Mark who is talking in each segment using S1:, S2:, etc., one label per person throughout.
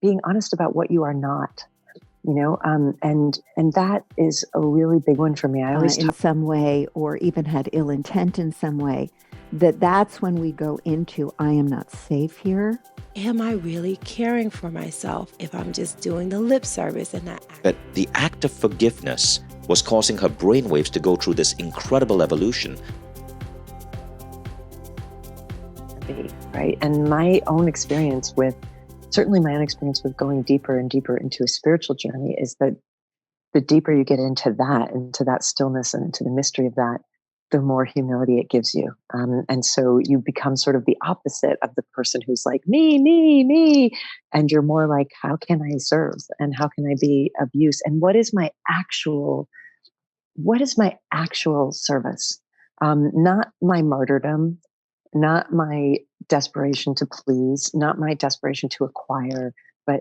S1: being honest about what you are not, and that is a really big one for me. I always
S2: in some way, or even had ill intent in some way, that's when we go into, I am not safe here.
S3: Am I really caring for myself if I'm just doing the lip service and not acting?
S4: But the act of forgiveness was causing her brainwaves to go through this incredible evolution.
S1: Right. And my own experience with going deeper and deeper into a spiritual journey is that the deeper you get into that stillness and into the mystery of that, the more humility it gives you. And so you become sort of the opposite of the person who's like, me. And you're more like, how can I serve? And how can I be of use? And what is my actual service? Not my martyrdom, not my desperation to please, not my desperation to acquire, but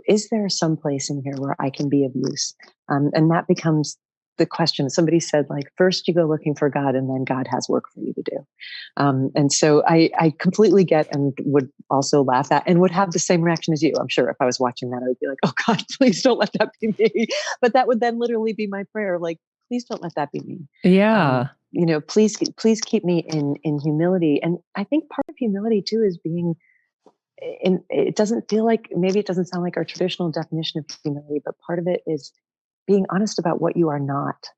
S1: is there some place in here where I can be of use? And that becomes the question. Somebody said, like, first you go looking for God and then God has work for you to do. And so I completely get and would also laugh at and would have the same reaction as you. I'm sure if I was watching that, I would be like, oh God, please don't let that be me. But that would then literally be my prayer. Like, please don't let that be me.
S5: Yeah.
S1: Please keep me in humility. And I think part of humility too is being it doesn't sound like our traditional definition of humility, but part of it is being honest about what you are not,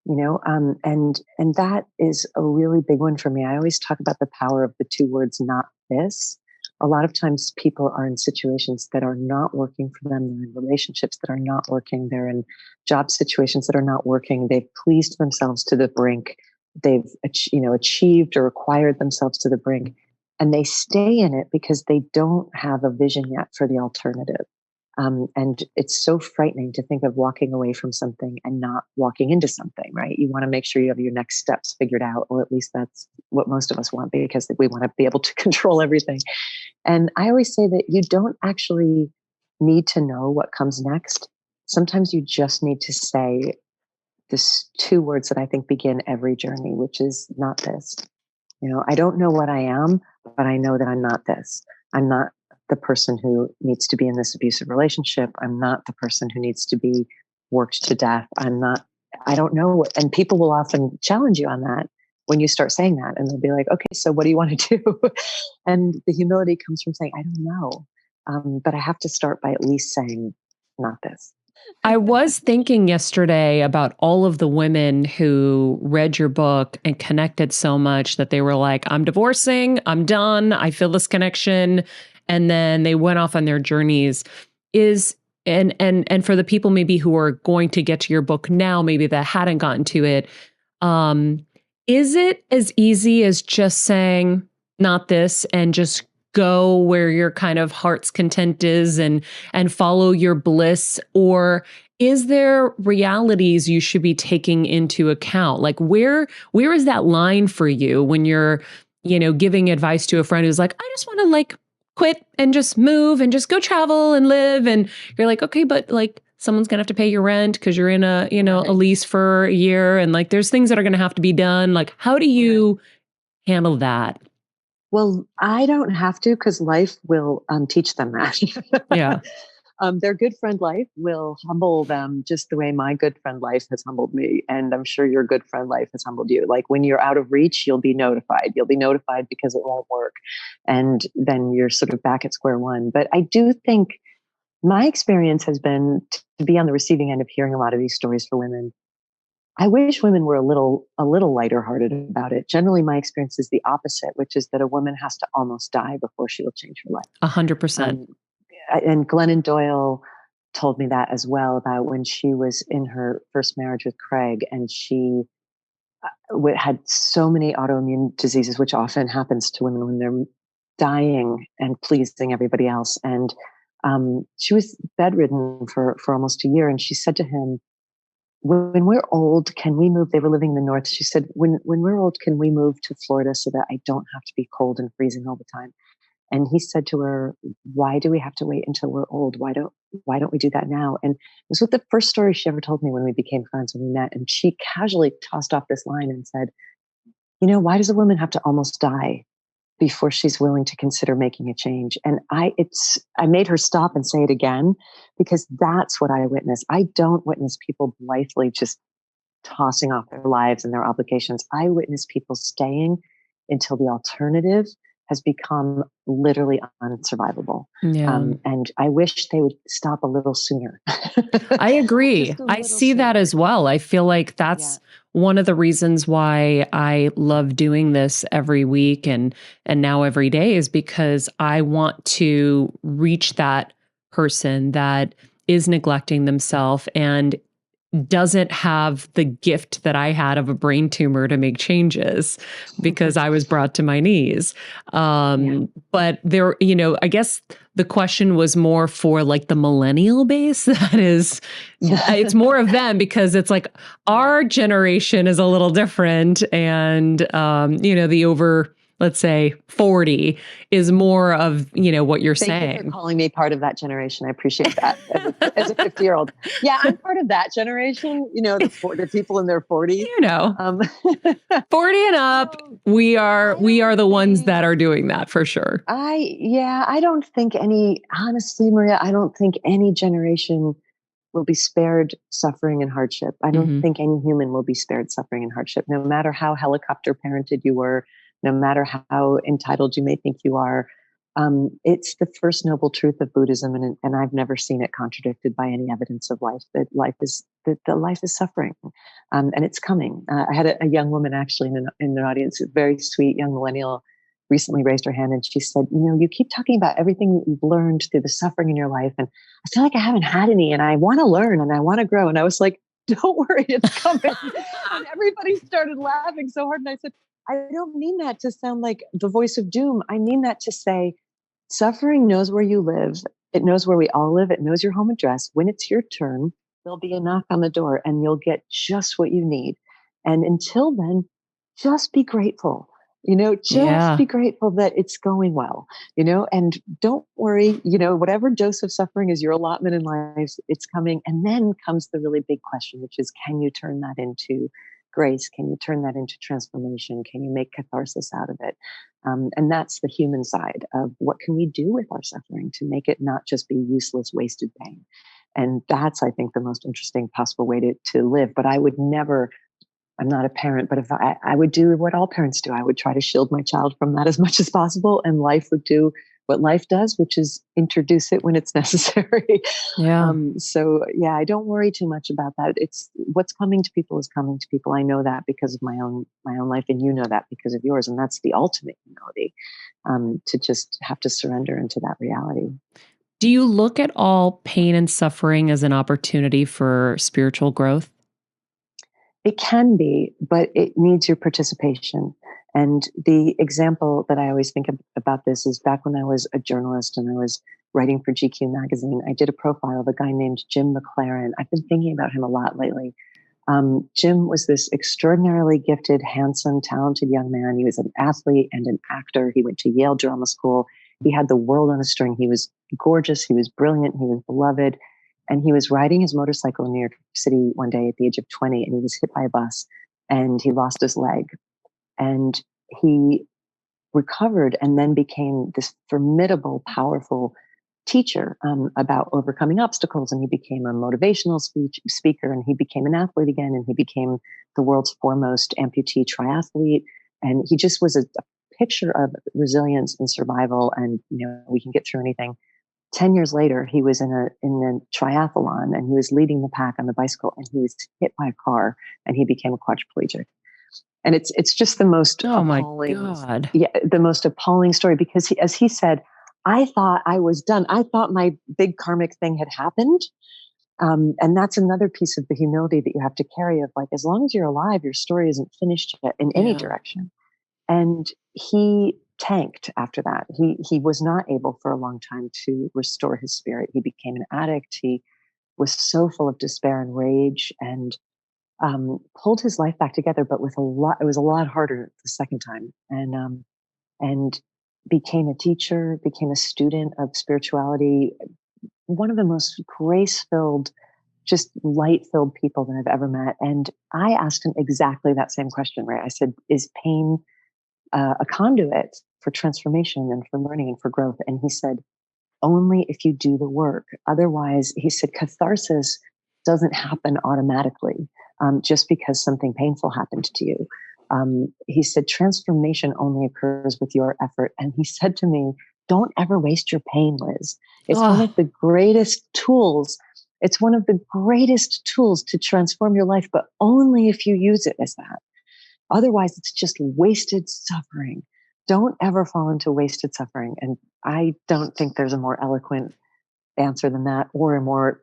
S1: and that is a really big one for me. I always talk about the power of the two words, not this. A lot of times people are in situations that are not working for them. They're in relationships that are not working. They're in job situations that are not working. They've pleased themselves to the brink. They've, achieved or acquired themselves to the brink, and they stay in it because they don't have a vision yet for the alternative. And it's so frightening to think of walking away from something and not walking into something, right? You want to make sure you have your next steps figured out, or at least that's what most of us want, because we want to be able to control everything. And I always say that you don't actually need to know what comes next. Sometimes you just need to say this two words that I think begin every journey, which is not this. I don't know what I am, but I know that I'm not this. I'm not the person who needs to be in this abusive relationship. I'm not the person who needs to be worked to death. I don't know. And people will often challenge you on that when you start saying that. And they'll be like, okay, so what do you want to do? And the humility comes from saying, I don't know. But I have to start by at least saying, not this.
S5: I was thinking yesterday about all of the women who read your book and connected so much that they were like, I'm divorcing, I'm done, I feel this connection. And then they went off on their journeys. And for the people maybe who are going to get to your book now, maybe that hadn't gotten to it, is it as easy as just saying, not this, and just go where your kind of heart's content is and follow your bliss? Or is there realities you should be taking into account? Like where is that line for you when you're, giving advice to a friend who's like, I just want to quit and just move and just go travel and live. And you're like, okay, but someone's gonna have to pay your rent because you're in a lease for a year. And there's things that are going to have to be done. How do you handle that?
S1: Well, I don't have to, because life will teach them that.
S5: Yeah.
S1: Their good friend life will humble them just the way my good friend life has humbled me. And I'm sure your good friend life has humbled you. When you're out of reach, you'll be notified. You'll be notified because it won't work. And then you're sort of back at square one. But I do think my experience has been to be on the receiving end of hearing a lot of these stories for women. I wish women were a little lighter hearted about it. Generally, my experience is the opposite, which is that a woman has to almost die before she will change her life.
S5: 100%.
S1: And Glennon Doyle told me that as well, about when she was in her first marriage with Craig, and she had so many autoimmune diseases, which often happens to women when they're dying and pleasing everybody else. And she was bedridden for almost a year. And she said to him, when we're old, can we move? They were living in the North. She said, when we're old, can we move to Florida so that I don't have to be cold and freezing all the time? And he said to her, why do we have to wait until we're old? Why don't we do that now? And it was what the first story she ever told me when we became friends, when we met. And she casually tossed off this line and said, why does a woman have to almost die before she's willing to consider making a change. And I made her stop and say it again, because that's what I witness. I don't witness people blithely just tossing off their lives and their obligations. I witness people staying until the alternative has become literally unsurvivable.
S5: Yeah.
S1: And I wish they would stop a little sooner.
S5: I agree.
S1: Just a
S5: I
S1: little
S5: see that
S1: sooner.
S5: as well. I feel like that's one of the reasons why I love doing this every week and now every day, is because I want to reach that person that is neglecting themselves and doesn't have the gift that I had of a brain tumor to make changes, because I was brought to my knees. But there, I guess the question was more for like the millennial base. That is, it's more of them, because it's like our generation is a little different. And, the over, let's say 40 is more of, what you're saying.
S1: Thank you for calling me part of that generation. I appreciate that as a 50-year-old. Yeah, I'm part of that generation, the people in their 40s.
S5: 40 and up, we are the ones that are doing that for sure.
S1: I don't think honestly, Maria, I don't think any generation will be spared suffering and hardship. I don't think any human will be spared suffering and hardship, no matter how helicopter parented you were, no matter how entitled you may think you are. It's the first noble truth of Buddhism, and I've never seen it contradicted by any evidence of life, that life is suffering, and it's coming. I had a young woman actually in the audience, a very sweet young millennial, recently raised her hand, and she said, you keep talking about everything that you've learned through the suffering in your life, and I feel like I haven't had any, and I want to learn and I want to grow. And I was like, don't worry, it's coming. And everybody started laughing so hard. And I said, I don't mean that to sound like the voice of doom. I mean that to say, suffering knows where you live. It knows where we all live. It knows your home address. When it's your turn, there'll be a knock on the door and you'll get just what you need. And until then, just be grateful. Be grateful that it's going well, and don't worry, whatever dose of suffering is your allotment in life, it's coming. And then comes the really big question, which is, can you turn that into grace? Can you turn that into transformation? Can you make catharsis out of it? And that's the human side of what can we do with our suffering to make it not just be useless, wasted pain. And that's, I think, the most interesting possible way to live. But I would never, I'm not a parent, but if I would do what all parents do, I would try to shield my child from that as much as possible. And life would do what life does, which is introduce it when it's necessary. I don't worry too much about that. It's what's coming to people is coming to people. I know that because of my own life, and you know that because of yours. And that's the ultimate humility, to just have to surrender into that reality.
S5: Do you look at all pain and suffering as an opportunity for spiritual growth?
S1: It can be, but it needs your participation. And the example that I always think about this is back when I was a journalist and I was writing for GQ magazine, I did a profile of a guy named Jim McLaren. I've been thinking about him a lot lately. Jim was this extraordinarily gifted, handsome, talented young man. He was an athlete and an actor. He went to Yale Drama School. He had the world on a string. He was gorgeous. He was brilliant. He was beloved. And he was riding his motorcycle in New York City one day at the age of 20, and he was hit by a bus and he lost his leg. And he recovered and then became this formidable, powerful teacher about overcoming obstacles. And he became a motivational speaker, and he became an athlete again, and he became the world's foremost amputee triathlete. And he just was a picture of resilience and survival, and we can get through anything. 10 years later, he was in a triathlon, and he was leading the pack on the bicycle, and he was hit by a car, and he became a quadriplegic. And it's just the most appalling, the most appalling story, because as he said, I thought I was done. I thought my big karmic thing had happened. And that's another piece of the humility that you have to carry of, like, as long as you're alive, your story isn't finished yet in any direction. And he tanked after that. He was not able for a long time to restore his spirit. He became an addict. He was so full of despair and rage, and pulled his life back together, but it was a lot harder the second time. And became a teacher, became a student of spirituality, one of the most grace-filled, just light-filled people that I've ever met. And I asked him exactly that same question, right? I said, is pain a conduit for transformation and for learning and for growth. And he said, only if you do the work. Otherwise, he said, catharsis doesn't happen automatically just because something painful happened to you. He said, transformation only occurs with your effort. And he said to me, don't ever waste your pain, Liz. It's one of the greatest tools. It's one of the greatest tools to transform your life, but only if you use it as that. Otherwise, it's just wasted suffering. Don't ever fall into wasted suffering. And I don't think there's a more eloquent answer than that, or a more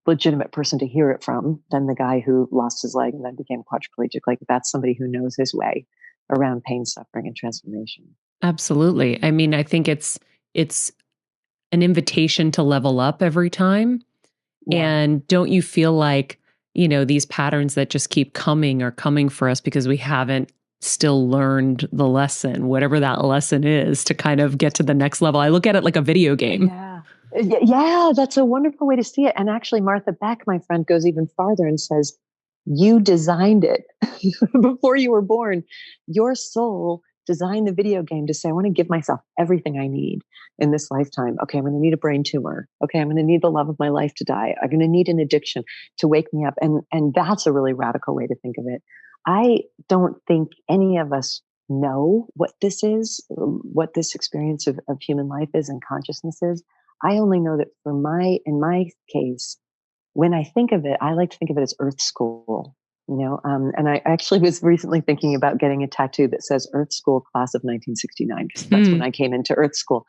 S1: legitimate person to hear it from than the guy who lost his leg and then became quadriplegic. Like, that's somebody who knows his way around pain, suffering, and transformation.
S5: Absolutely. I mean, I think it's an invitation to level up every time.
S1: Yeah.
S5: And don't you feel like, these patterns that just keep coming are coming for us because we haven't still learned the lesson, whatever that lesson is, to kind of get to the next level. I look at it like a video game.
S1: Yeah, that's a wonderful way to see it. And actually, Martha Beck, my friend, goes even farther and says, you designed it before you were born. Your soul designed the video game to say, I want to give myself everything I need in this lifetime. Okay, I'm going to need a brain tumor. Okay, I'm going to need the love of my life to die. I'm going to need an addiction to wake me up. And that's a really radical way to think of it. I don't think any of us know what this is, what this experience of human life is and consciousness is. I only know that in my case, when I think of it, I like to think of it as Earth School, and I actually was recently thinking about getting a tattoo that says Earth School Class of 1969, because that's when I came into Earth School,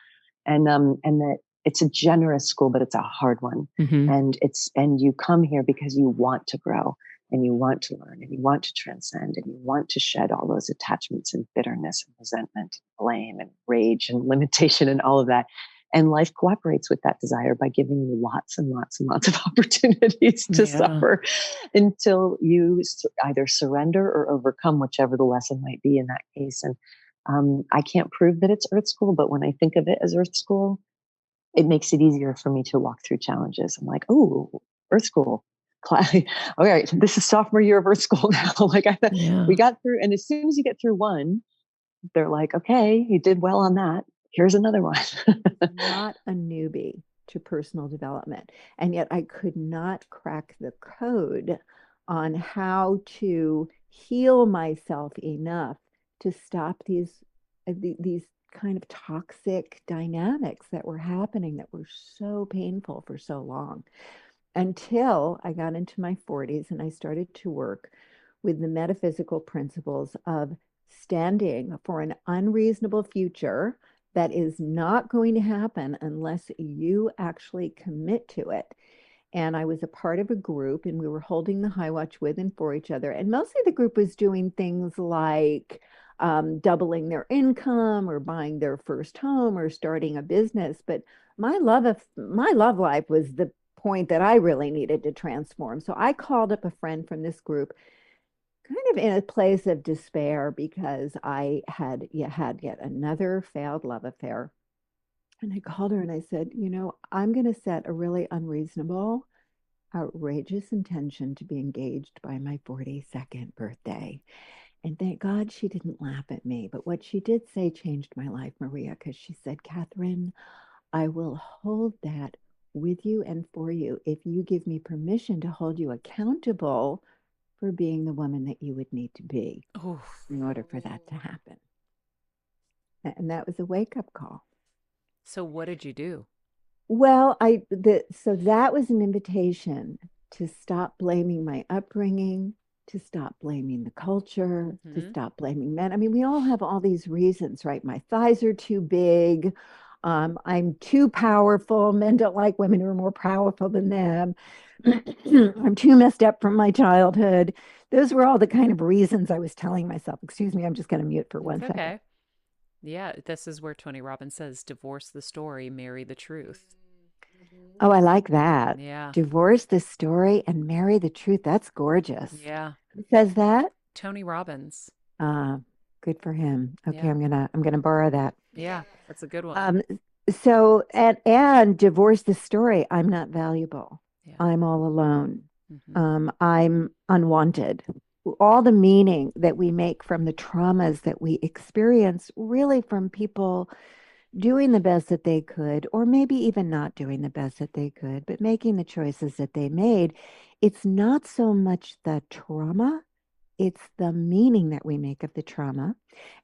S1: and that it's a generous school, but it's a hard one. And you come here because you want to grow and you want to learn and you want to transcend and you want to shed all those attachments and bitterness and resentment and blame and rage and limitation and all of that. And life cooperates with that desire by giving you lots and lots and lots of opportunities to suffer until you either surrender or overcome whichever the lesson might be in that case. And I can't prove that it's Earth School, but when I think of it as Earth School, it makes it easier for me to walk through challenges. I'm like, oh, Earth School. All right, this is sophomore year of Earth School now. We got through, and as soon as you get through one, they're like, okay, you did well on that. Here's another one.
S2: Not a newbie to personal development. And yet I could not crack the code on how to heal myself enough to stop these kind of toxic dynamics that were happening that were so painful for so long. Until I got into my 40s and I started to work with the metaphysical principles of standing for an unreasonable future that is not going to happen unless you actually commit to it. And I was a part of a group and we were holding the high watch with and for each other. And mostly the group was doing things like doubling their income or buying their first home or starting a business. But my love life was the point that I really needed to transform. So I called up a friend from this group kind of in a place of despair because I had yet another failed love affair. And I called her and I said, I'm going to set a really unreasonable, outrageous intention to be engaged by my 42nd birthday. And thank God she didn't laugh at me. But what she did say changed my life, Maria, because she said, Katherine, I will hold that with you and for you if you give me permission to hold you accountable for being the woman that you would need to be in order for that to happen. And that was a wake-up call.
S6: So what did you do?
S2: Well, so that was an invitation to stop blaming my upbringing, to stop blaming the culture, to stop blaming men. I mean, we all have all these reasons, right? My thighs are too big. I'm too powerful. Men don't like women who are more powerful than them. I'm too messed up from my childhood. Those were all the kind of reasons I was telling myself. Excuse me, I'm just going to mute for one second.
S6: Okay. Yeah, this is where Tony Robbins says, divorce the story, marry the truth.
S2: Oh, I like that.
S6: Yeah.
S2: Divorce the story and marry the truth. That's gorgeous.
S6: Yeah.
S2: Who says that?
S6: Tony Robbins.
S2: Good for him. Okay,
S6: Yeah.
S2: I'm gonna borrow that.
S6: Yeah, that's a good one.
S2: So and divorce the story. I'm not valuable.
S6: Yeah.
S2: I'm all alone.
S6: Mhm.
S2: I'm unwanted. all the meaning that we make from the traumas that we experience, really from people doing the best that they could, or maybe even not doing the best that they could, but making the choices that they made. It's not so much the trauma, it's the meaning that we make of the trauma,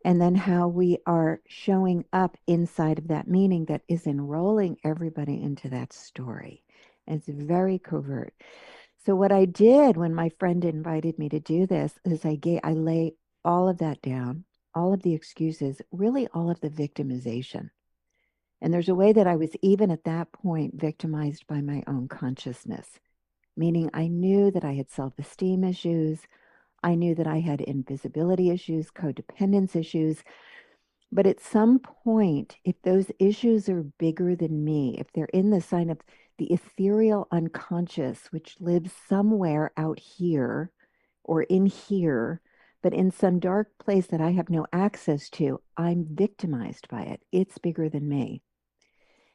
S2: and then how we are showing up inside of that meaning that is enrolling everybody into that story. And it's very covert. So what I did when my friend invited me to do this is I lay all of that down, all of the excuses, really all of the victimization. And there's a way that I was, even at that point, victimized by my own consciousness, meaning I knew that I had self-esteem issues. I knew that I had invisibility issues, codependence issues. But at some point, if those issues are bigger than me, if they're in the sign of the ethereal unconscious, which lives somewhere out here or in here, but in some dark place that I have no access to, I'm victimized by it. It's bigger than me.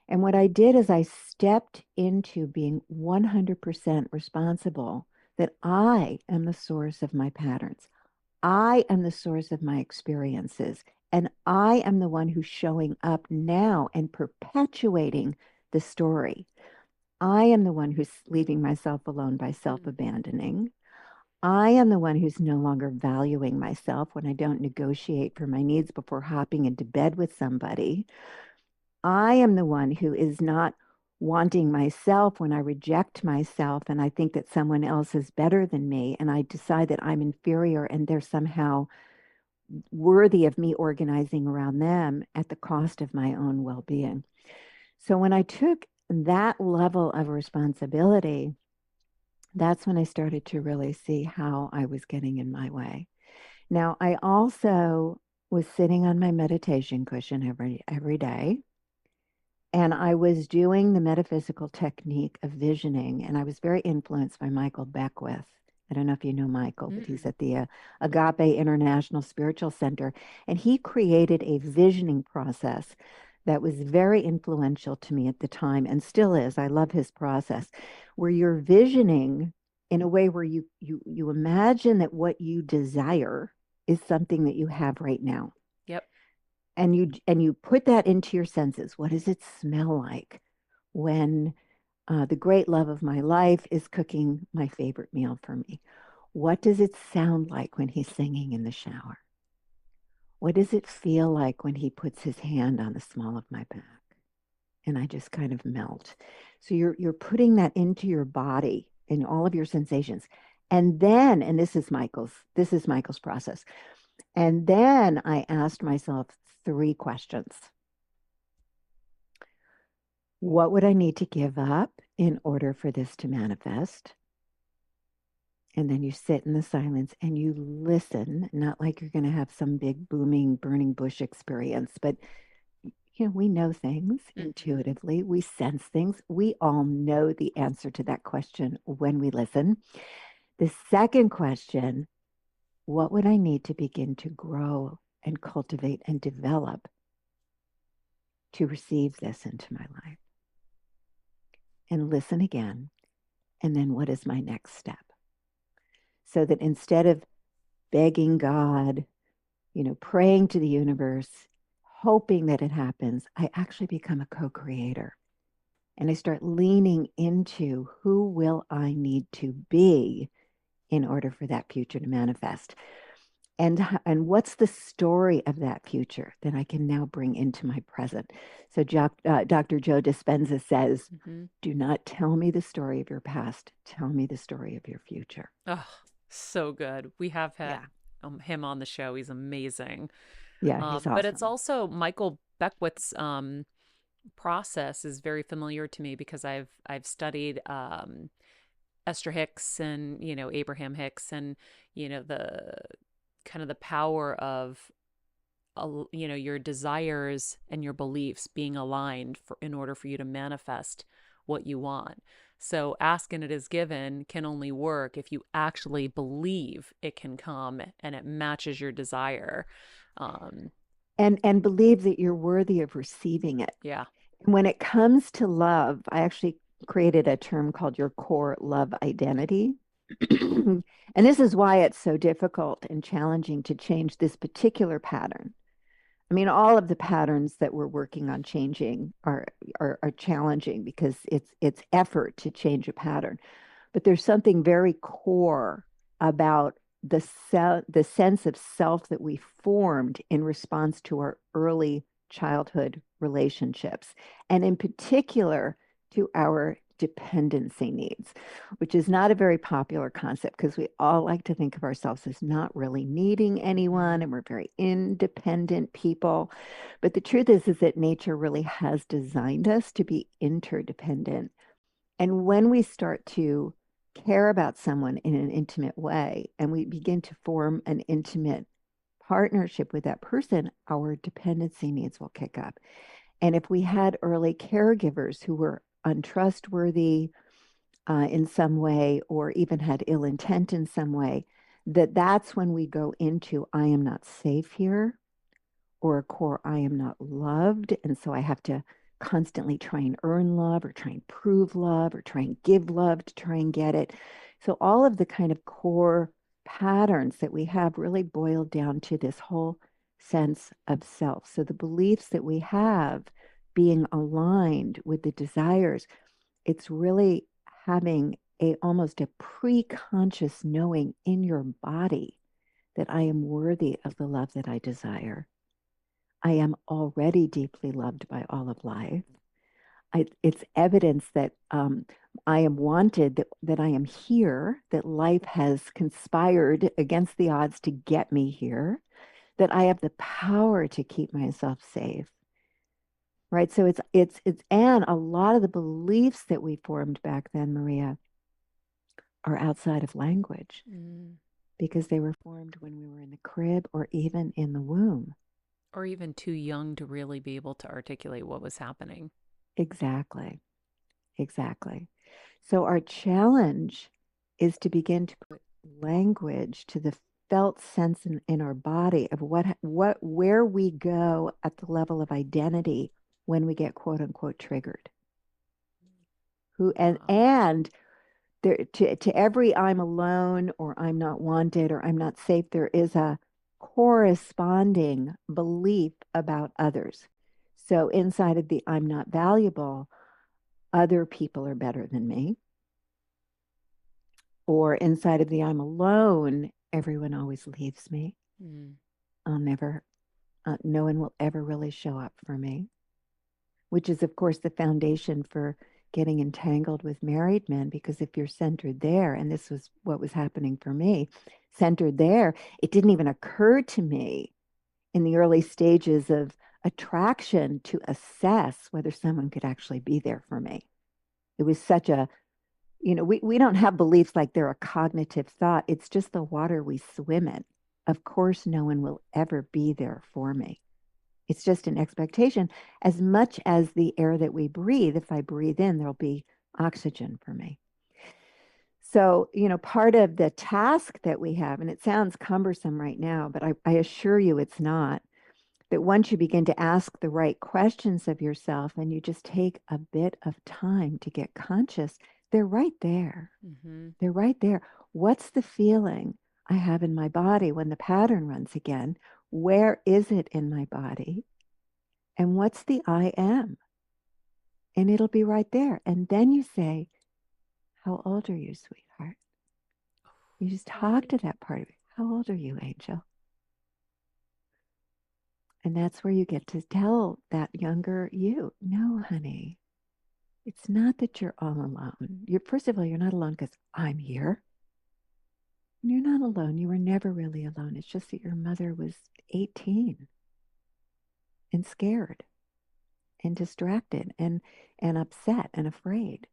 S2: And what I did is I stepped into being 100% responsible, that I am the source of my patterns. I am the source of my experiences. And I am the one who's showing up now and perpetuating the story. I am the one who's leaving myself alone by self-abandoning. I am the one who's no longer valuing myself when I don't negotiate for my needs before hopping into bed with somebody. I am the one who is not wanting myself when I reject myself and I think that someone else is better than me and I decide that I'm inferior and they're somehow worthy of me organizing around them at the cost of my own well-being. So when I took that level of responsibility, that's when I started to really see how I was getting in my way. Now, I also was sitting on my meditation cushion every day. And I was doing the metaphysical technique of visioning, and I was very influenced by Michael Beckwith. I don't know if you know Michael, but he's at the Agape International Spiritual Center, and he created a visioning process that was very influential to me at the time and still is. I love his process, where you're visioning in a way where you imagine that what you desire is something that you have right now.
S6: Yep.
S2: And you put that into your senses. What does it smell like when the great love of my life is cooking my favorite meal for me? What does it sound like when he's singing in the shower? What does it feel like when he puts his hand on the small of my back? And I just kind of melt. So you're putting that into your body and all of your sensations. And then, and this is Michael's process. And then I asked myself 3 questions. What would I need to give up in order for this to manifest? And then you sit in the silence and you listen, not like you're going to have some big booming burning bush experience, but we know things intuitively. We sense things. We all know the answer to that question when we listen. The second question, what would I need to begin to grow and cultivate and develop to receive this into my life? And listen again. And then what is my next step? So that instead of begging God, praying to the universe, hoping that it happens, I actually become a co-creator. And I start leaning into who will I need to be in order for that future to manifest. And what's the story of that future that I can now bring into my present? So Dr. Joe Dispenza says, do not tell me the story of your past. Tell me the story of your future.
S6: Oh, so good. We have had him on the show. He's amazing.
S2: Yeah, he's awesome.
S6: But it's also Michael Beckwith's process is very familiar to me because I've studied Esther Hicks and, Abraham Hicks and, the kind of the power of, your desires and your beliefs being aligned in order for you to manifest what you want. So ask and it is given can only work if you actually believe it can come and it matches your desire.
S2: And believe that you're worthy of receiving it.
S6: Yeah.
S2: And when it comes to love, I actually created a term called your core love identity. And this is why it's so difficult and challenging to change this particular pattern. I mean, all of the patterns that we're working on changing are challenging because it's effort to change a pattern. But there's something very core about the sense of self that we formed in response to our early childhood relationships, and in particular to our dependency needs, which is not a very popular concept because we all like to think of ourselves as not really needing anyone and we're very independent people. But the truth is that nature really has designed us to be interdependent. And when we start to care about someone in an intimate way and we begin to form an intimate partnership with that person, our dependency needs will kick up. And if we had early caregivers who were untrustworthy in some way or even had ill intent in some way, that's when we go into I am not safe here, or a core I am not loved. And so I have to constantly try and earn love or try and prove love or try and give love to try and get it. So all of the kind of core patterns that we have really boil down to this whole sense of self. So the beliefs that we have being aligned with the desires, it's really having almost a pre-conscious knowing in your body that I am worthy of the love that I desire. I am already deeply loved by all of life. It's evidence that I am wanted, that I am here, that life has conspired against the odds to get me here, that I have the power to keep myself safe. Right. So and a lot of the beliefs that we formed back then, Maria, are outside of language because they were formed when we were in the crib or even in the womb.
S6: Or even too young to really be able to articulate what was happening.
S2: Exactly. Exactly. So our challenge is to begin to put language to the felt sense in our body of where we go at the level of identity when we get quote unquote triggered. And there, to every I'm alone or I'm not wanted or I'm not safe, there is a corresponding belief about others. So inside of the I'm not valuable, other people are better than me. Or inside of the I'm alone, everyone always leaves me. I'll never, no one will ever really show up for me, which is, of course, the foundation for getting entangled with married men, because if you're centered there, and this was what was happening for me, centered there, it didn't even occur to me in the early stages of attraction to assess whether someone could actually be there for me. It was such a, we don't have beliefs like they're a cognitive thought. It's just the water we swim in. Of course, no one will ever be there for me. It's just an expectation, as much as the air that we breathe. If I breathe in, there'll be oxygen for me. So, part of the task that we have, and it sounds cumbersome right now, but I assure you it's not, that once you begin to ask the right questions of yourself and you just take a bit of time to get conscious, they're right there. They're right there. What's the feeling I have in my body when the pattern runs again? Where is it in my body? And what's the I am? And it'll be right there. And then you say, how old are you, sweetheart? You just talk to that part of it. How old are you, Angel? And that's where you get to tell that younger you, no, honey, it's not that you're all alone. First of all, you're not alone because I'm here. And you're not alone. You were never really alone. It's just that your mother was 18 and scared and distracted and upset and afraid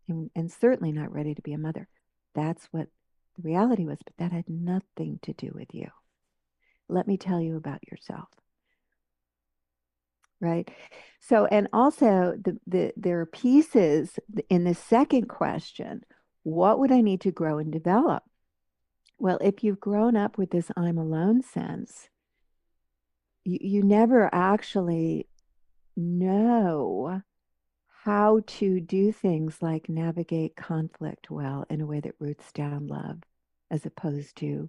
S2: and certainly not ready to be a mother. That's what the reality was, but that had nothing to do with you. Let me tell you about yourself. Right. So, and also there are pieces in the second question. What would I need to grow and develop? Well, if you've grown up with this I'm alone sense, you never actually know how to do things like navigate conflict well in a way that roots down love, as opposed to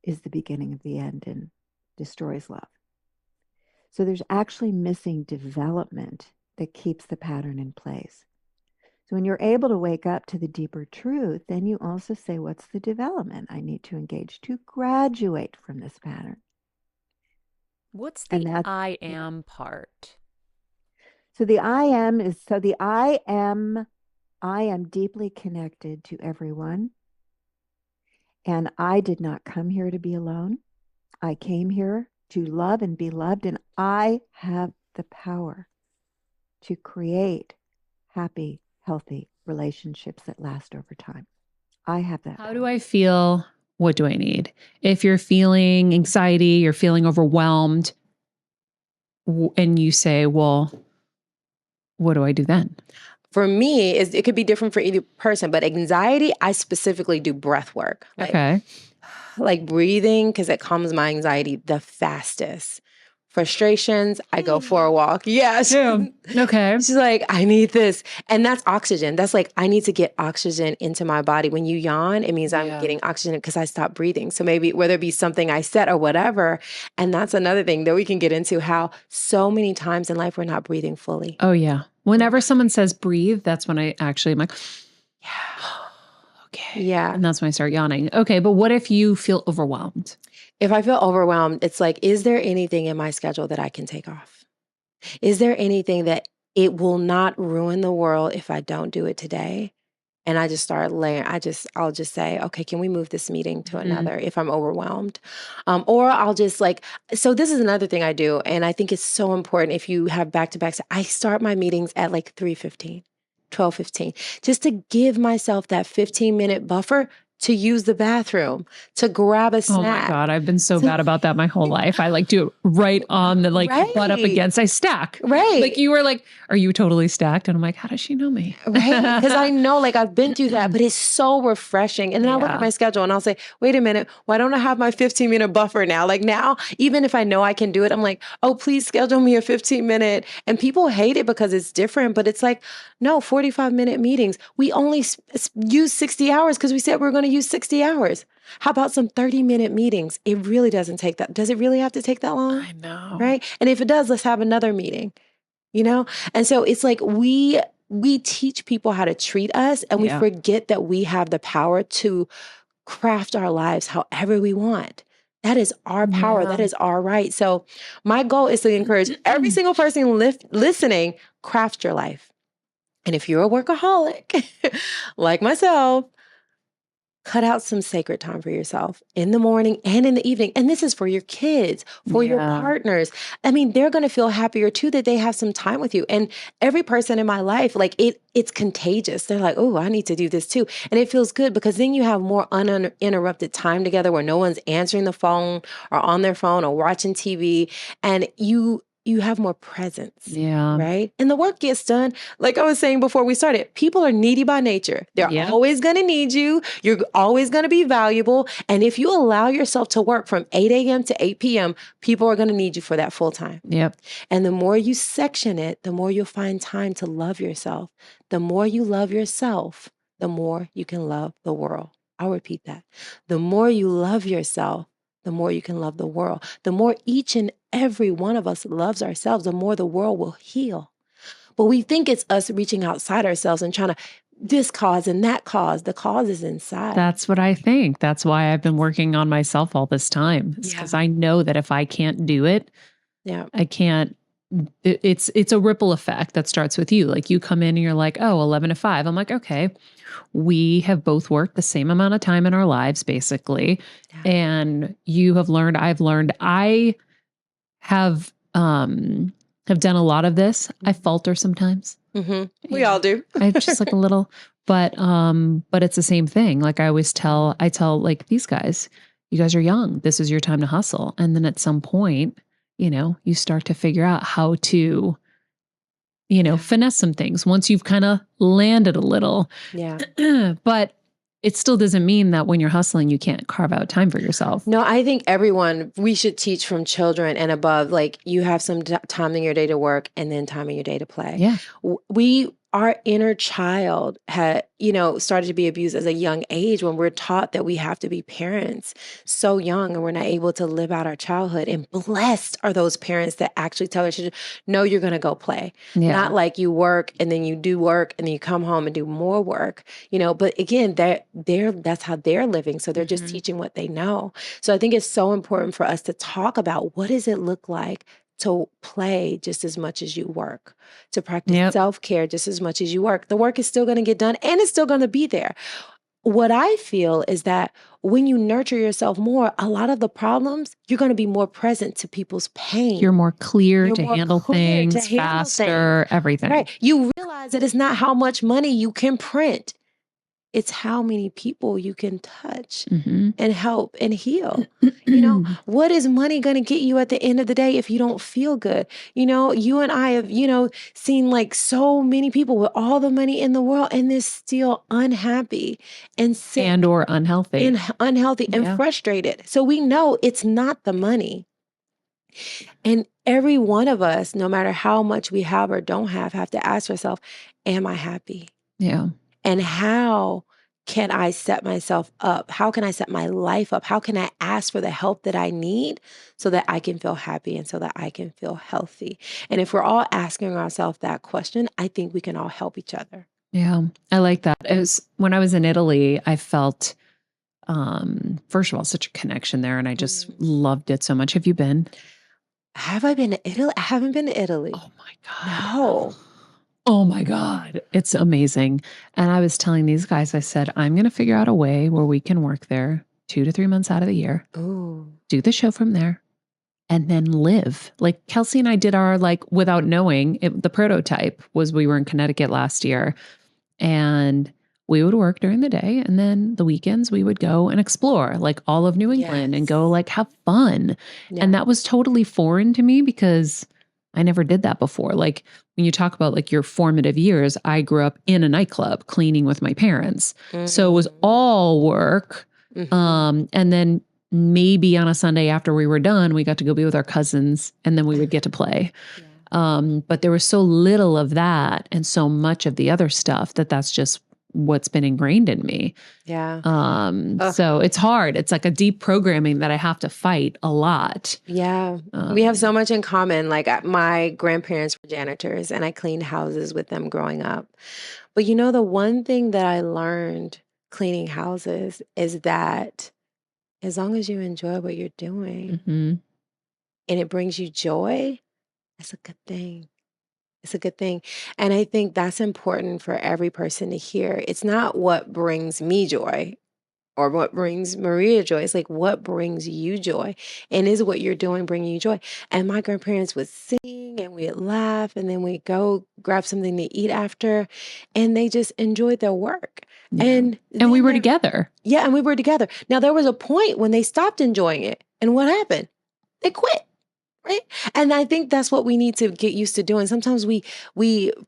S2: is the beginning of the end and destroys love. So there's actually missing development that keeps the pattern in place. So when you're able to wake up to the deeper truth, then you also say, what's the development I need to engage to graduate from this pattern?
S6: What's
S2: And
S6: the
S2: that's,
S6: I am part?
S2: so the I am is, so the I am deeply connected to everyone. And I did not come here to be alone. I came here to love and be loved, and I have the power to create happy, healthy relationships that last over time. I have that
S5: How
S2: power.
S5: do I feel? What do I need? If you're feeling anxiety, you're feeling overwhelmed, and you say, well, what do I do then?
S7: For me, it could be different for either person, but anxiety, I specifically do breath work.
S5: Okay.
S7: Like breathing, because it calms my anxiety the fastest. Frustrations, I go for a walk. Yes.
S5: Yeah. Okay.
S7: She's like, I need this. And that's oxygen. That's like, I need to get oxygen into my body. When you yawn, it means I'm getting oxygen because I stopped breathing. So maybe whether it be something I said or whatever. And that's another thing that we can get into, how so many times in life we're not breathing fully.
S5: Oh, yeah. Whenever someone says breathe, that's when I actually am like, okay.
S7: Yeah.
S5: And that's when I start yawning. Okay. But what if you feel overwhelmed?
S7: If I feel overwhelmed, it's like, is there anything in my schedule that I can take off? Is there anything that it will not ruin the world if I don't do it today? And I just start layering, I'll just say, okay, can we move this meeting to another if I'm overwhelmed? Or I'll just so this is another thing I do. And I think it's so important if you have back-to-backs. I start my meetings at like 3:15, 12:15, just to give myself that 15-minute buffer to use the bathroom, to grab a snack.
S5: Oh my God, I've been so bad about that my whole life. I do it right on the butt up against. I stack.
S7: Right.
S5: Like you were like, are you totally stacked? And I'm like, how does she know me?
S7: Right. Because I know I've been through that, but it's so refreshing. And then I look at my schedule and I'll say, wait a minute, why don't I have my 15-minute buffer now? Now, even if I know I can do it, I'm like, oh, please schedule me a 15-minute. And people hate it because it's different, but it's like, no, 45-minute meetings. We only use 60 hours because we said we're going to use 60 hours. How about some 30-minute meetings? It really doesn't take that. Does it really have to take that long?
S5: I know.
S7: Right. And if it does, let's have another meeting, And so it's like we teach people how to treat us, and we forget that we have the power to craft our lives however we want. That is our power.
S5: Yeah.
S7: That is our right. So my goal is to encourage every single person listening, craft your life. And if you're a workaholic like myself, cut out some sacred time for yourself in the morning and in the evening. And this is for your kids, for your partners. I mean, they're going to feel happier too that they have some time with you. And every person in my life, it's contagious. They're like, oh, I need to do this too. And it feels good because then you have more uninterrupted time together where no one's answering the phone or on their phone or watching TV. And you have more presence.
S5: Yeah.
S7: Right? And the work gets done. Like I was saying before we started, people are needy by nature. They're always going to need you. You're always going to be valuable. And if you allow yourself to work from 8 a.m. to 8 p.m., people are going to need you for that full time.
S5: Yep.
S7: And the more you section it, the more you'll find time to love yourself. The more you love yourself, the more you can love the world. I'll repeat that. The more you love yourself, the more you can love the world. The more each and every one of us loves ourselves, the more the world will heal. But we think it's us reaching outside ourselves and trying to this cause and that cause. The cause is inside.
S5: That's what I think. That's why I've been working on myself all this time. Because I know that if I can't do it, I can't. It's a ripple effect that starts with you. Like you come in and you're like, oh, 11 to 5. I'm like, okay, we have both worked the same amount of time in our lives, basically. And you have learned, I've learned. I have done a lot of this. I falter sometimes.
S7: Mm-hmm. We all do.
S5: I just a little, but it's the same thing. Like I tell these guys, you guys are young. This is your time to hustle. And then at some point, you start to figure out how to, finesse some things once you've kind of landed a little.
S7: Yeah.
S5: But it still doesn't mean that when you're hustling, you can't carve out time for yourself.
S7: No, I think we should teach from children and above, like you have some time in your day to work and then time in your day to play.
S5: Yeah.
S7: Our inner child had, started to be abused as a young age when we're taught that we have to be parents so young and we're not able to live out our childhood. And blessed are those parents that actually tell their children, no, you're going to go play.
S5: Yeah.
S7: Not like you work and then you do work and then you come home and do more work, but again, that's how they're living. So they're just teaching what they know. So I think it's so important for us to talk about what does it look like to play just as much as you work, to practice self-care just as much as you work. The work is still going to get done and it's still going to be there. What I feel is that when you nurture yourself more, a lot of the problems, you're going to be more present to people's pain.
S5: You're more clear to handle things faster, everything.
S7: Right. You realize that it's not how much money you can print. It's how many people you can touch and help and heal. What is money going to get you at the end of the day if you don't feel good? You and I have, seen like so many people with all the money in the world and they're still unhappy and sick
S5: and or unhealthy
S7: and frustrated. So we know it's not the money. And every one of us, no matter how much we have or don't have to ask ourselves, am I happy?
S5: Yeah.
S7: And how can I set myself up? How can I set my life up? How can I ask for the help that I need so that I can feel happy and so that I can feel healthy? And if we're all asking ourselves that question, I think we can all help each other.
S5: Yeah, I like that. When I was in Italy, I felt, first of all, such a connection there. And I just loved it so much. Have you been?
S7: Have I been to Italy? I haven't been to Italy.
S5: Oh my God.
S7: No.
S5: Oh my God. It's amazing. And I was telling these guys, I said, I'm going to figure out a way where we can work there 2 to 3 months out of the year, do the show from there, and then live. Like Kelsey and I did our, without knowing it, the prototype was we were in Connecticut last year and we would work during the day. And then the weekends we would go and explore all of New England and go have fun. Yeah. And that was totally foreign to me because I never did that before. When you talk about your formative years, I grew up in a nightclub cleaning with my parents. So it was all work. And then maybe on a Sunday after we were done, we got to go be with our cousins and then we would get to play. But there was so little of that and so much of the other stuff that's just what's been ingrained in me.
S7: Yeah.
S5: So it's hard. It's like a deep programming that I have to fight a lot.
S7: Yeah. We have so much in common. My grandparents were janitors and I cleaned houses with them growing up. But the one thing that I learned cleaning houses is that as long as you enjoy what you're doing and it brings you joy, that's a good thing. It's a good thing. And I think that's important for every person to hear. It's not what brings me joy or what brings Maria joy. It's what brings you joy. And is what you're doing bringing you joy? And my grandparents would sing and we'd laugh and then we'd go grab something to eat after. And they just enjoyed their work.
S5: Yeah.
S7: And
S5: we were together.
S7: Yeah, and we were together. Now, there was a point when they stopped enjoying it. And what happened? They quit. Right. And I think that's what we need to get used to doing. Sometimes we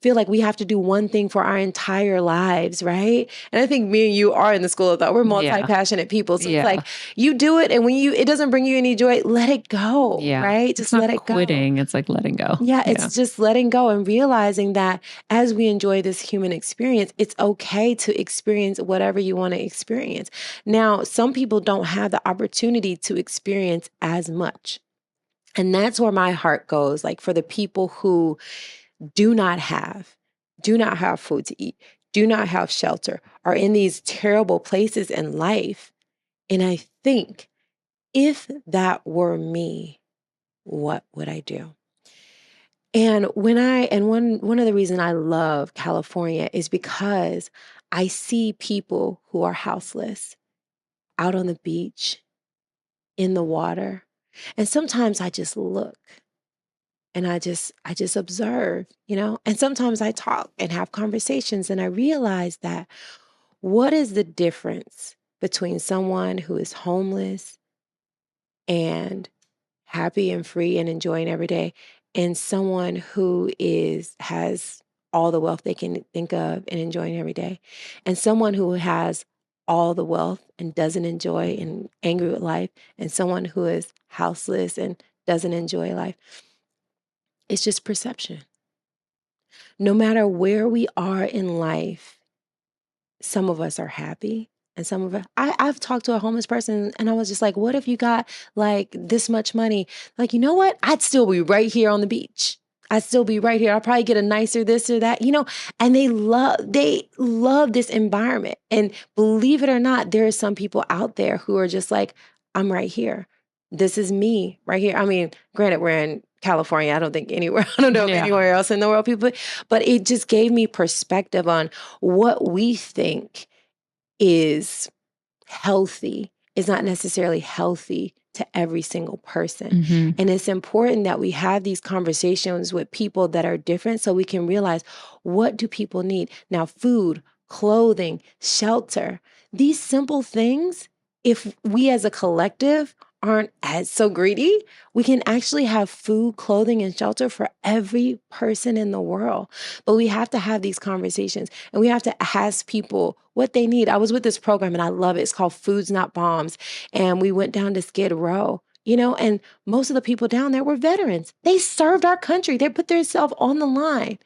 S7: feel like we have to do one thing for our entire lives. Right. And I think me and you are in the school of thought. We're multi-passionate people. So it's you do it. And when it doesn't bring you any joy, let it go.
S5: Yeah.
S7: Right. Just let it go.
S5: Quitting. It's like letting go.
S7: Yeah. It's just letting go and realizing that as we enjoy this human experience, it's okay to experience whatever you want to experience. Now, some people don't have the opportunity to experience as much. And that's where my heart goes, for the people who do not have food to eat, do not have shelter, are in these terrible places in life. And I think, if that were me, what would I do? And one of the reasons I love California is because I see people who are houseless out on the beach, in the water. And sometimes I just look and I just observe, and sometimes I talk and have conversations and I realize that what is the difference between someone who is homeless and happy and free and enjoying every day and someone who has all the wealth they can think of and enjoying every day, and someone who has all the wealth and doesn't enjoy and angry with life, and someone who is houseless and doesn't enjoy life. It's just perception. No matter where we are in life, some of us are happy and some of us, I've talked to a homeless person and I was just like, what if you got like this much money? Like, you know what? I'd still be right here on the beach. I'd still be right here. I'll probably get a nicer this or that, and they love this environment. And believe it or not, there are some people out there who are just like, I'm right here. This is me right here. I mean, granted, we're in California. I don't think anywhere, I don't know if anywhere else in the world people, but it just gave me perspective on what we think is healthy is not necessarily healthy to every single person.
S5: Mm-hmm.
S7: And it's important that we have these conversations with people that are different so we can realize, what do people need? Now, food, clothing, shelter, these simple things, if we as a collective aren't as so greedy, we can actually have food, clothing, and shelter for every person in the world. But we have to have these conversations and we have to ask people what they need. I was with this program and I love it. It's called Foods Not Bombs. And we went down to Skid Row, and most of the people down there were veterans. They served our country. They put themselves on the line.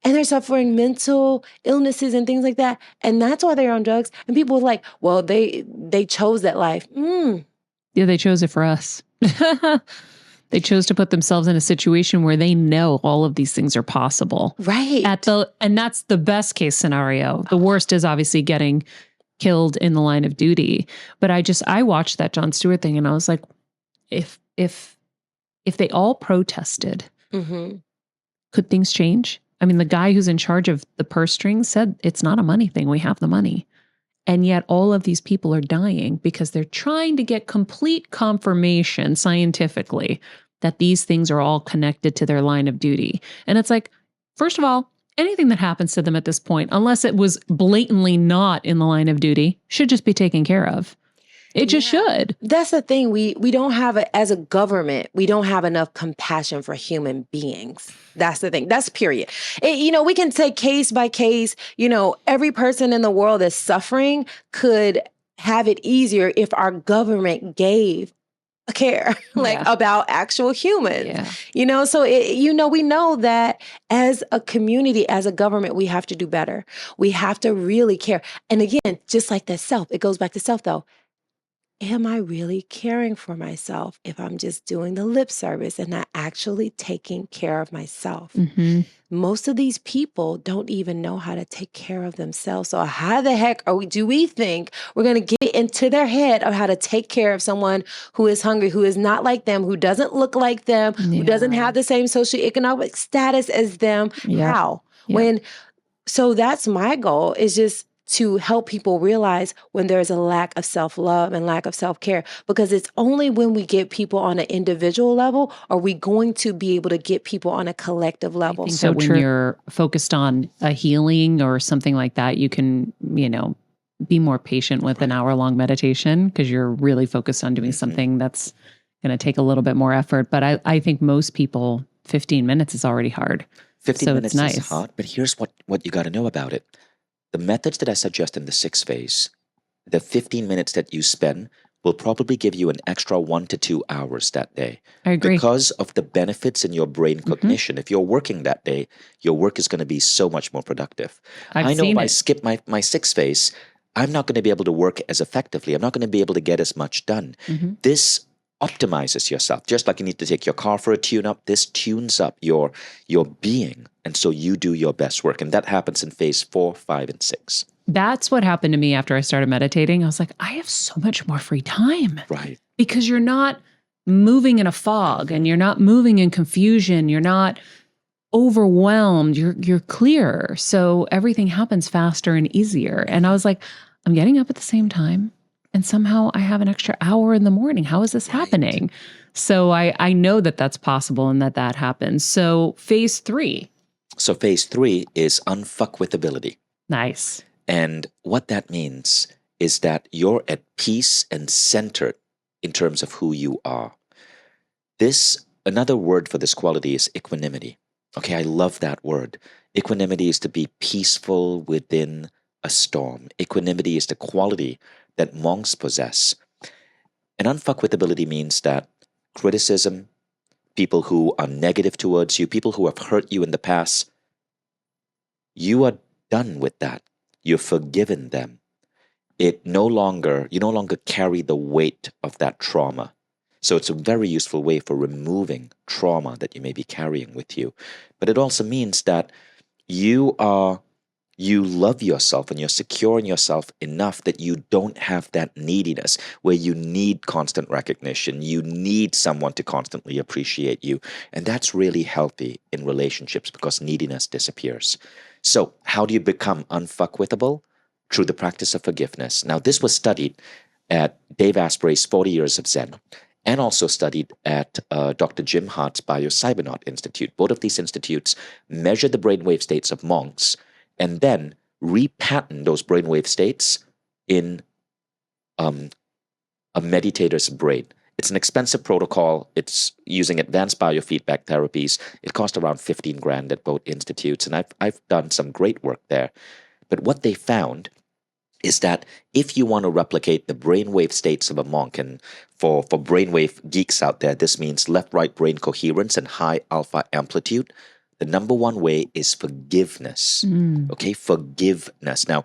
S7: And they're suffering mental illnesses and things like that. And that's why they're on drugs. And people were like, well, they chose that life.
S5: Yeah, they chose it for us. They chose to put themselves in a situation where they know all of these things are possible.
S7: Right.
S5: And that's the best case scenario. The worst is obviously getting killed in the line of duty. But I watched that Jon Stewart thing and I was like, if they all protested, could things change? I mean, the guy who's in charge of the purse strings said it's not a money thing. We have the money. And yet all of these people are dying because they're trying to get complete confirmation scientifically that these things are all connected to their line of duty. And it's like, first of all, anything that happens to them at this point, unless it was blatantly not in the line of duty, should just be taken care of. It just should.
S7: That's the thing. We don't have as a government, we don't have enough compassion for human beings. That's the thing. That's period. We can take case by case, every person in the world that's suffering could have it easier if our government gave a care about actual humans, so we know that as a community, as a government, we have to do better. We have to really care. And again, just like the self, it goes back to self though. Am I really caring for myself if I'm just doing the lip service and not actually taking care of myself?
S5: Mm-hmm.
S7: Most of these people don't even know how to take care of themselves. So how the heck do we think we're going to get into their head of how to take care of someone who is hungry, who is not like them, who doesn't look like them, who doesn't have the same socioeconomic status as them? How? So that's my goal, is just to help people realize when there's a lack of self-love and lack of self-care, because it's only when we get people on an individual level are we going to be able to get people on a collective level.
S5: I think so when you're focused on a healing or something like that, you can, be more patient with an hour-long meditation because you're really focused on doing something that's going to take a little bit more effort. But I think most people, 15 minutes is already hard.
S4: 15 minutes
S5: nice.
S4: is hard, but here's what you got to know about it. The methods that I suggest in the 6th phase, the 15 minutes that you spend will probably give you an extra 1 to 2 hours that day.
S5: I agree.
S4: Because of the benefits in your brain cognition. If you're working that day, your work is going to be so much more productive. I know if I skip my 6th phase, I'm not going to be able to work as effectively. I'm not going to be able to get as much done. This optimizes yourself. Just like you need to take your car for a tune-up, this tunes up your being. And so you do your best work. And that happens in phase 4, 5, and 6.
S5: That's what happened to me after I started meditating. I was like, I have so much more free time.
S4: Right.
S5: Because you're not moving in a fog and you're not moving in confusion. You're not overwhelmed. You're clear. So everything happens faster and easier. And I was like, I'm getting up at the same time. And somehow I have an extra hour in the morning. How is this happening? So I know that that's possible and that happens. So phase 3.
S4: So phase 3 is unfuckwithability.
S5: Nice.
S4: And what that means is that you're at peace and centered in terms of who you are. Another word for this quality is equanimity. Okay, I love that word. Equanimity is to be peaceful within a storm. Equanimity is the quality that monks possess. And unfuckwithability means that criticism, people who are negative towards you, people who have hurt you in the past, you are done with that. You've forgiven them. You no longer carry the weight of that trauma. So it's a very useful way for removing trauma that you may be carrying with you. But it also means that you love yourself and you're secure in yourself enough that you don't have that neediness where you need constant recognition. You need someone to constantly appreciate you. And that's really healthy in relationships because neediness disappears. So how do you become unfuckwithable? Through the practice of forgiveness. Now, this was studied at Dave Asprey's 40 Years of Zen and also studied at Dr. Jim Hart's Bio-Cybernaut Institute. Both of these institutes measure the brainwave states of monks and then repattern those brainwave states in a meditator's brain. It's an expensive protocol. It's using advanced biofeedback therapies. It cost around 15 grand at both institutes, and I've done some great work there. But what they found is that if you want to replicate the brainwave states of a monk, and for brainwave geeks out there, this means left-right brain coherence and high alpha amplitude, the number one way is forgiveness. Okay, forgiveness. Now,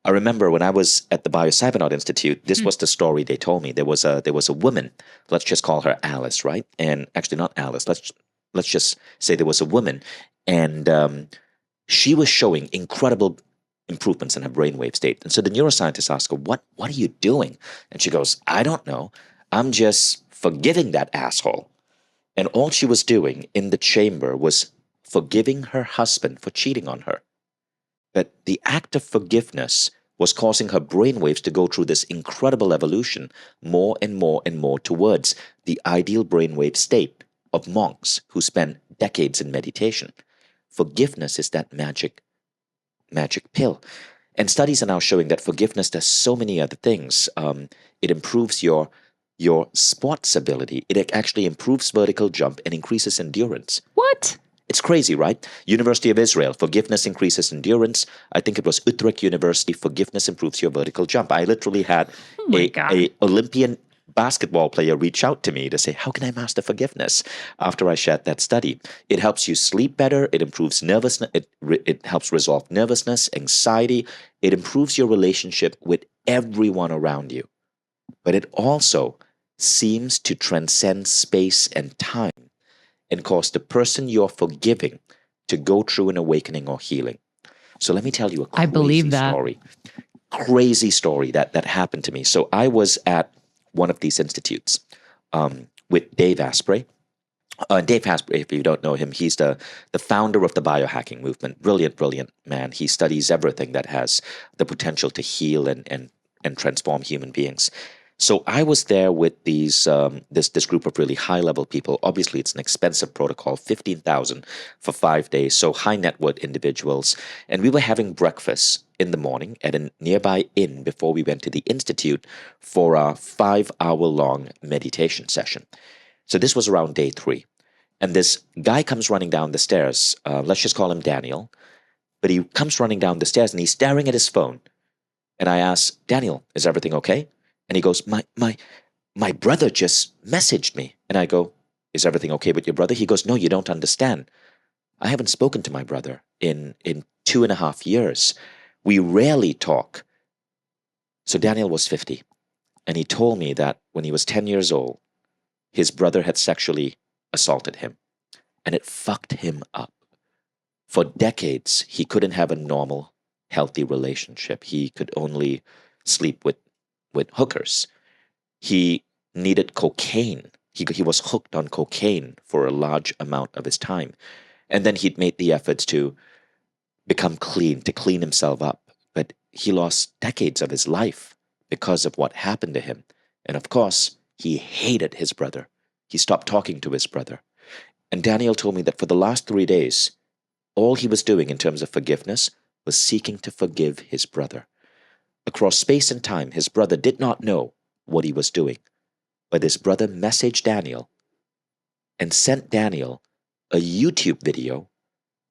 S4: I remember when I was at the Bio-Cybernaut Institute, this was the story they told me. There was a woman, let's just call her Alice, right? And actually not Alice, let's just say there was a woman, and she was showing incredible improvements in her brainwave state. And so the neuroscientist asked her, what are you doing? And she goes, I don't know. I'm just forgiving that asshole. And all she was doing in the chamber was forgiving her husband for cheating on her. But the act of forgiveness was causing her brainwaves to go through this incredible evolution more and more and more towards the ideal brainwave state of monks who spend decades in meditation. Forgiveness is that magic pill. And studies are now showing that forgiveness does so many other things. It improves your sports ability. It actually improves vertical jump and increases endurance.
S5: What?
S4: It's crazy, right? University of Israel, forgiveness increases endurance. I think it was Utrecht University, forgiveness improves your vertical jump. I literally had a Olympian basketball player reach out to me to say, how can I master forgiveness after I shared that study? It helps you sleep better. It improves nervousness. It helps resolve nervousness, anxiety. It improves your relationship with everyone around you. But it also seems to transcend space and time and cause the person you're forgiving to go through an awakening or healing. So let me tell you a crazy story. Crazy story that happened to me. So I was at one of these institutes with Dave Asprey. Dave Asprey, if you don't know him, he's the founder of the biohacking movement. Brilliant man. He studies everything that has the potential to heal and transform human beings. So I was there with this group of really high-level people. Obviously, it's an expensive protocol, $15,000 for 5 days, so high-net-worth individuals. And we were having breakfast in the morning at a nearby inn before we went to the institute for a 5-hour-long meditation session. So this was around day 3. And this guy comes running down the stairs. Let's just call him Daniel. But he comes running down the stairs, and he's staring at his phone. And I asked, Daniel, is everything okay? And he goes, my brother just messaged me. And I go, is everything okay with your brother? He goes, no, you don't understand. I haven't spoken to my brother in 2.5 years. We rarely talk. So Daniel was 50. And he told me that when he was 10 years old, his brother had sexually assaulted him. And it fucked him up. For decades, he couldn't have a normal, healthy relationship. He could only sleep with hookers. He needed cocaine. He was hooked on cocaine for a large amount of his time. And then he'd made the efforts to become clean, to clean himself up. But he lost decades of his life because of what happened to him. And of course, he hated his brother. He stopped talking to his brother. And Daniel told me that for the last 3 days, all he was doing in terms of forgiveness was seeking to forgive his brother. Across space and time, his brother did not know what he was doing. But his brother messaged Daniel and sent Daniel a YouTube video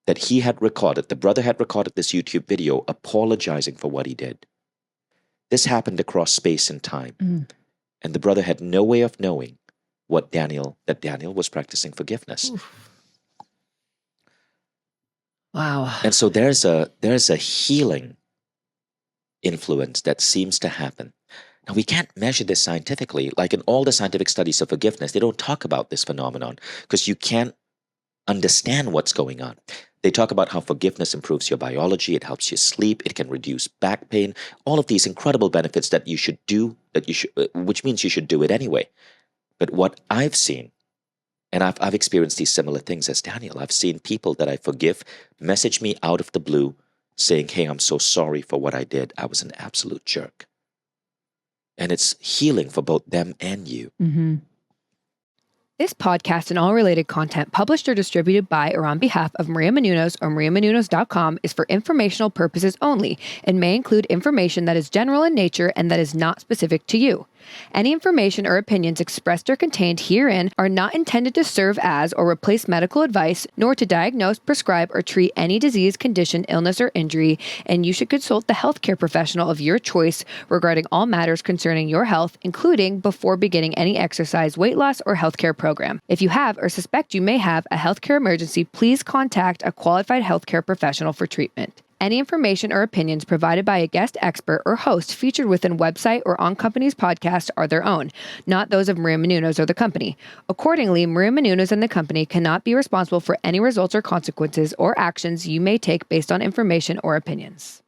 S4: that he had recorded, the brother had recorded this YouTube video apologizing for what he did. This happened across space and time. And the brother had no way of knowing that Daniel was practicing forgiveness.
S5: Oof. Wow.
S4: And so there's a healing influence that seems to happen. Now, we can't measure this scientifically. Like in all the scientific studies of forgiveness, they don't talk about this phenomenon because you can't understand what's going on. They talk about how forgiveness improves your biology, it helps you sleep, it can reduce back pain, all of these incredible benefits that you should do, which means you should do it anyway. But what I've seen, and I've experienced these similar things as Daniel, I've seen people that I forgive message me out of the blue saying, hey, I'm so sorry for what I did. I was an absolute jerk. And it's healing for both them and you.
S5: Mm-hmm.
S8: This podcast and all related content published or distributed by or on behalf of Maria Menounos or mariamenounos.com is for informational purposes only and may include information that is general in nature and that is not specific to you. Any information or opinions expressed or contained herein are not intended to serve as or replace medical advice, nor to diagnose, prescribe, or treat any disease, condition, illness, or injury, and you should consult the healthcare professional of your choice regarding all matters concerning your health, including before beginning any exercise, weight loss, or healthcare program. If you have or suspect you may have a healthcare emergency, please contact a qualified healthcare professional for treatment. Any information or opinions provided by a guest expert or host featured within website or on company's podcast are their own, not those of Maria Menounos or the company. Accordingly, Maria Menounos and the company cannot be responsible for any results or consequences or actions you may take based on information or opinions.